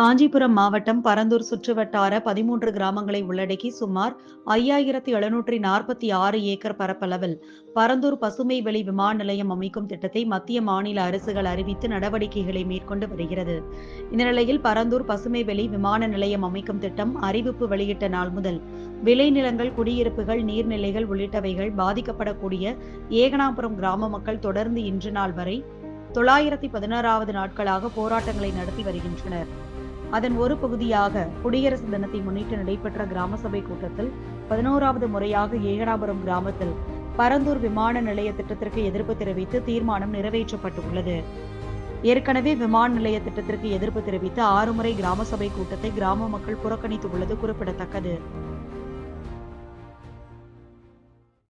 காஞ்சிபுரம் மாவட்டம் பரந்தூர் சுற்றுவட்டார 13 கிராமங்களை உள்ளடக்கி சுமார் 5746 ஏக்கர் பரப்பளவில் பரந்தூர் பசுமை வெளி விமான நிலையம் அமைக்கும் திட்டத்தை மத்திய மாநில அரசுகள் அறிவித்து நடவடிக்கைகளை மேற்கொண்டு வருகிறது. இந்த நிலையில் பரந்தூர் பசுமை வெளி விமான நிலையம் அமைக்கும் திட்டம் அறிவிப்பு வெளியிட்ட நாள் முதல் விளைநிலங்கள், குடியிருப்புகள், நீர்நிலைகள் உள்ளிட்டவைகள் பாதிக்கப்படக்கூடிய ஏகனாபுரம் கிராம மக்கள் தொடர்ந்து இன்று நாள் வரை 916வது நாட்களாக போராட்டங்களை நடத்தி வருகின்றனர். அதன் ஒரு பகுதியாக குடியரசு தினத்தை முன்னிட்டு நடைபெற்ற கிராம சபை கூட்டத்தில் 11வது முறையாக ஏகனாபுரம் கிராமத்தில் பரந்தூர் விமான நிலைய திட்டத்திற்கு எதிர்ப்பு தெரிவித்து தீர்மானம் நிறைவேற்றப்பட்டுள்ளது. ஏற்கனவே விமான நிலைய திட்டத்திற்கு எதிர்ப்பு தெரிவித்து 6 முறை கிராம சபை கூட்டத்தை கிராம மக்கள் புறக்கணித்துள்ளது குறிப்பிடத்தக்கது.